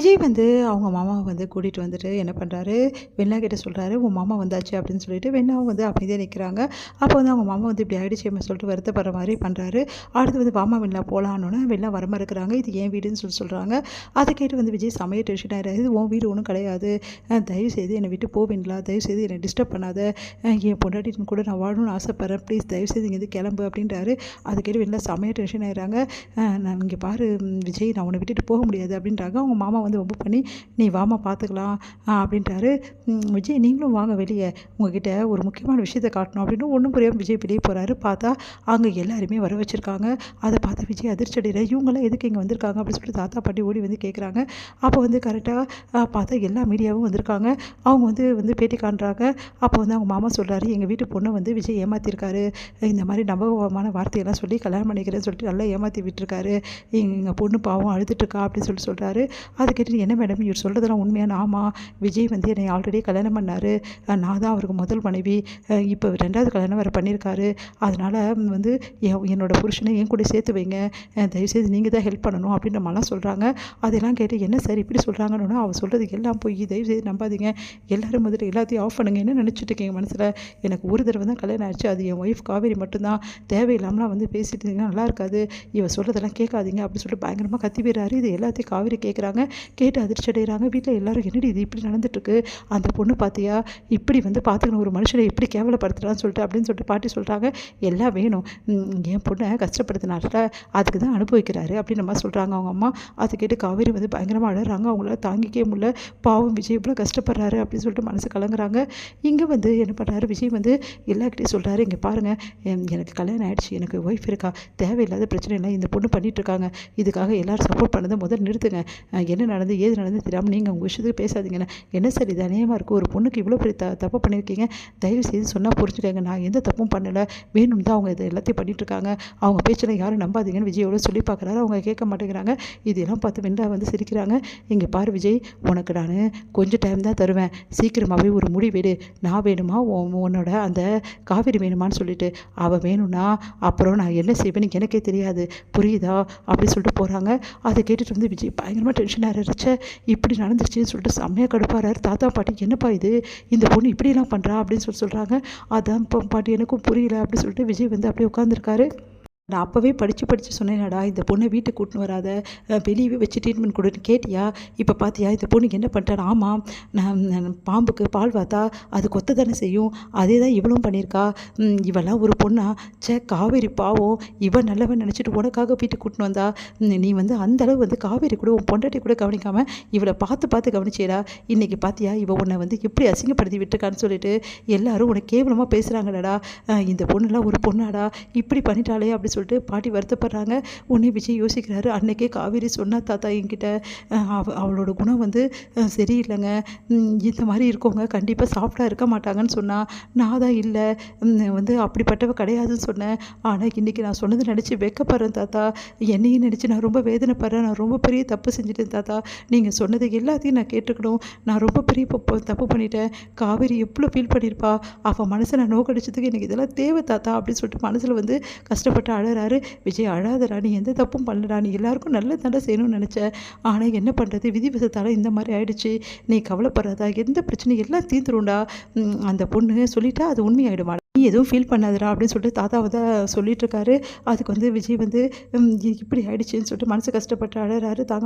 விஜய் வந்து அவங்க மாமாவ வந்து கூட்டிட்டு வந்துட்டு என்ன பண்றாரு, வெண்ணா கிட்ட சொல்றாரு, "உன் மாமா வந்தாச்சு" அப்படின்னு சொல்லிட்டு வெண்ணாவும் வந்து அமைதியா நிக்கிறாங்க. அப்போ வந்து அவங்க மாமா வந்து இப்படி ஆயிடுச்சேன்னு சொல்லிட்டு வருத்தப்படுற மாரி பண்றாரு. அடுத்து வந்து வாம்மா வெண்ணா போலான்னோனே, வெண்ணா வர மறுக்கிறாங்க. இது என் வீடுன்னு சொல்றாங்க. அத கேட்டு வந்து விஜய் செமையா டென்ஷன் ஆயிடுறாரு. "இது உன் வீடு ஒண்ணும் கிடையாது. தயவுசெய்து என்னை விட்டு போ வெண்லா. தயவுசெய்து என்னை டிஸ்டர்ப் பண்ணாத. என் பொண்டாட்டின்னு கூட நான் வாழணும்னு ஆசைப்படுறேன். ப்ளீஸ் தயவுசெய்து இங்கேருந்து கிளம்பு" அப்படின்றாரு. அத கேட்டு வெண்ணா செமையா டென்ஷன் ஆயிடுறாங்க. நான் இங்கே பாரு விஜய், நான் உன்னை விட்டுட்டு போக முடியாது" அப்படின்றாங்க. அவங்க மாமா வந்து வம்பு பண்ணி, "நீ வாம்மா பார்த்துக்கலாம்" அப்படின்ட்டாரு. "விஜய் நீங்களும் வாங்க வெளிய. உங்ககிட்ட ஒரு முக்கியமான விஷயத்த காட்டணும்" அப்படின்னு ஒண்ணும் புரியாம விஜய் வெளிய போறாரு. பார்த்தா அங்க எல்லாருமே வர வச்சிருக்காங்க. அத பார்த்து விஜய் அதிர்ச்சி அடைகிறார். "இவங்கலாம் எதுக்கு இங்க வந்திருக்காங்க?" அப்படின்னு சொல்லிட்டு தாத்தா, பாட்டி ஓடி வந்து கேட்குறாங்க. அப்போ வந்து கரெக்ட்டா பார்த்தா எல்லா மீடியாவும் வந்திருக்காங்க. அவங்க வந்து வந்து பேட்டி காண்றாங்க. அப்போ வந்து அவங்க மாமா சொல்றாரு, "எங்க வீட்டு பொண்ண வந்து விஜய் ஏமாத்திருக்காரு. இந்த மாரி நம்பகமான வார்த்தையெல்லாம் சொல்லி கல்யாணம் பண்ணிக்கிறேன்னு சொல்லிட்டு நல்லா ஏமாத்தி விட்டுருக்காரு. எங்க பொண்ணு பாவம் அழுதுட்டுருக்கா" அப்படின்னு சொல்றாரு. அத கேட்டுட்டு, "என்ன மேடம் இவர் சொல்றதெல்லாம் உண்மையான்னு?" "ஆமா, விஜய் வந்து என்னை ஆல்ரெடி கல்யாணம் பண்ணாரு. நான் தான் அவருக்கு முதல் மனைவி. இப்போ 2வது கல்யாணம் வேற பண்ணியிருக்காரு. அதனால வந்து என்னோட புருஷனை என் கூட சேர்த்து வைங்க. தயவுசெய்து நீங்க தான் ஹெல்ப் பண்ணணும்" அப்படின்ற மாரிலாம் சொல்றாங்க. அதெல்லாம் கேட்டு, "என்ன சார் இப்படி சொல்றாங்கன்னோனே" "அவ சொல்றது எல்லாம் பொய். தயவுசெய்து நம்பாதீங்க. எல்லாரும் முதல்ல எல்லாத்தையும் ஆஃப் பண்ணுங்க. என்ன நினச்சிட்டு இருக்கீங்க மனசுல? எனக்கு ஒரு தடவ தான் கல்யாணம் ஆச்சு. அது என் ஒய்ஃப் காவேரி மட்டும்தான். தேவையில்லாமலாம் வந்து பேசிட்டு இருந்தீங்கன்னா நல்லா இருக்காது. இவ சொல்றதெல்லாம் கேட்காதீங்க" அப்படின்னு சொல்லிட்டு பயங்கரமா கத்தி விடுறாரு. இது எல்லாத்தையும் காவேரி கேட்குறாங்க. கேட்டு அதிர்ச்சி அடைகிறாங்க. வீட்ல எல்லாரும், "என்னடி இது இப்படி நடந்துட்டுருக்கு? அந்த பொண்ணு பார்த்தியா? இப்படி வந்து பார்த்துக்கணும் ஒரு மனுஷனை எப்படி கேவலப்படுத்துறான்னு சொல்லிட்டு" அப்படின்னு சொல்லிட்டு பாட்டி சொல்றாங்க. "எல்லாம் வேணும். என் பொண்ணை கஷ்டப்படுத்தினார்ல, அதுக்கு தான் அனுபவிக்கிறாரு" அப்படின்ற மாரி சொல்றாங்க அவங்க அம்மா. அதை கேட்டு காவேரி வந்து பயங்கரமா அழறாங்க. அவங்களால தாங்கிக்கவே முடியல. பாவம் விஜய் இவ்வளோ கஷ்டப்படுறாரு அப்படின்னு சொல்லிட்டு மனசு கலங்குறாங்க. இங்க வந்து என்ன பண்றாரு, விஜய் வந்து எல்லார்கிட்டயும் சொல்றாரு, "இங்க பாருங்க, எனக்கு கல்யாணம் ஆயிடுச்சு. எனக்கு ஒய்ஃப் இருக்கா. தேவையில்லாத பிரச்சனை இல்லை இந்த பொண்ணு பண்ணிட்டுருக்காங்க. இதுக்காக எல்லாரும் சப்போர்ட் பண்ணதை முதல்ல நிறுத்துங்க. என்ன நடந்து ஏது நடந்து தெரியாமல் நீங்கள் உங்கள் விஷயத்துக்கு பேசாதீங்கன்னு." "என்ன சார் இது அநியாயமாக இருக்குது. ஒரு பொண்ணுக்கு இவ்வளோ பெரிய தப்பு பண்ணியிருக்கீங்க. தயவு செய்து சொன்னால் புரிஞ்சுக்கங்க. நான் எந்த தப்பும் பண்ணலை. வேணும் தான் அவங்க இதை எல்லாத்தையும் பண்ணிட்டுருக்காங்க. அவங்க பேச்செல்லாம் யாரும் நம்பாதீங்கன்னு" விஜய் எவ்வளோ சொல்லி பார்க்குறாரு. அவங்க கேட்க மாட்டேங்கிறாங்க. இதெல்லாம் பார்த்து வெண்பா வந்து சிரிக்கிறாங்க. "இங்கே பாரு விஜய், உனக்கு நான் கொஞ்சம் டைம் தான் தருவேன். சீக்கிரமாகவே ஒரு முடிவெடு. நான் வேணுமா உன்னோட அந்த காவேரி வேணுமான்னு சொல்லிட்டு. அவள் வேணும்னா அப்புறம் நான் என்ன செய்வேன்னு எனக்கே தெரியாது. புரியுதா?" அப்படின்னு சொல்லிட்டு போகிறாங்க. அதை கேட்டுட்டு வந்து விஜய் பயங்கரமாக டென்ஷன் ஆகிடுச்சு. இப்படி நடந்துருச்சுன்னு சொல்லிட்டு செம்மையாக கடுப்பாகிறாரு. தாத்தா, பாட்டி, "என்னப்பா இது? இந்த பொண்ணு இப்படிலாம் பண்ணுறா" அப்படின்னு சொல்கிறாங்க. "அதான் பாட்டி எனக்கும் புரியல" அப்படின்னு சொல்லிட்டு விஜய் வந்து அப்படியே உட்காந்துருக்காரு. "நான் அப்போவே படித்து சொன்னேனடா, இந்த பொண்ணை வீட்டுக்கு கூட்டின்னு வராத, வெளியவே வச்சு ட்ரீட்மெண்ட் கொடுன்னு. கேட்டியா? இப்போ பார்த்தியா இந்த பொண்ணுக்கு என்ன பண்ணிட்டேன்?" "ஆமாம், நான் பாம்புக்கு பால் வாத்தா அது கொத்த தானே செய்யும். அதே தான் இவளும் பண்ணியிருக்கா. இவெல்லாம் ஒரு பொண்ணா? ச்சே, காவேரி பாவம், இவன் நல்லவன் நினச்சிட்டு உனக்காக வீட்டுக்கு கூட்டின்னு வந்தா. நீ வந்து அந்தளவு வந்து காவேரி கூட உன் பொண்டாட்டி கூட கவனிக்காமல் இவளை பார்த்து கவனிச்சேடா. இன்றைக்கி பார்த்தியா இவ உன்னை வந்து எப்படி அசிங்கப்படுத்தி விட்டுருக்கான்னு சொல்லிட்டு எல்லாரும் உனக்கு கேவலமாக பேசுகிறாங்கடா. இந்த பொண்ணுலாம் ஒரு பொண்ணாடா, இப்படி பண்ணிட்டாளே" அப்படி சொல்லிட்டு பாட்டி வருத்தப்படுறாங்க. உடனே விஜய் யோசிக்கிறாரு. "அன்னைக்கே காவேரி சொன்னா தாத்தா என்கிட்ட, அவளோட குணம் வந்து சரியில்லைங்க. இந்த மாதிரி இருக்கவங்க கண்டிப்பாக சாஃப்டாக இருக்க மாட்டாங்கன்னு சொன்னா. நான் தான் இல்லை, வந்து அப்படிப்பட்டவ கிடையாதுன்னு சொன்னேன். ஆனால் இன்றைக்கி நான் சொன்னதை நினச்சி வெட்கப்படுறேன் தாத்தா. என்னையும் நினச்சி நான் ரொம்ப வேதனைப்படுறேன். நான் ரொம்ப பெரிய தப்பு செஞ்சுட்டேன் தாத்தா. நீங்கள் சொன்னது எல்லாத்தையும் நான் கேட்டுக்கணும். நான் ரொம்ப பெரிய தப்பு பண்ணிட்டேன். காவேரி எவ்வளோ ஃபீல் பண்ணியிருப்பா. அவள் மனசை நான் நோக்கடிச்சதுக்கு எனக்கு இதெல்லாம் தேவை தாத்தா" அப்படின்னு சொல்லிட்டு மனசில் வந்து கஷ்டப்பட்டு அழறாரு. விஜய், "அழாதடா, நீ எந்த தப்பும் பண்ணலடா. நீ எல்லாருக்கும் நல்ல தண்டை செய்யணும்னு நினச்ச. ஆனால் என்ன பண்ணுறது, விதிவசத்தால் இந்த மாதிரி ஆயிடுச்சு. நீ கவலைப்படுறதா, எந்த பிரச்சனையும் எல்லாம் தீர்ந்துரும்டா. அந்த பொண்ணு சொல்லிட்டா அது உண்மையாயிடுமா. நீ எதுவும் ஃபீல் பண்ணாதடா" அப்படின்னு சொல்லிட்டு தாத்தாவை தான் சொல்லிட்டு இருக்காரு. அதுக்கு வந்து விஜய் வந்து இப்படி ஆயிடுச்சுன்னு சொல்லிட்டு மனசு கஷ்டப்பட்டு அழறாரு. தாங்க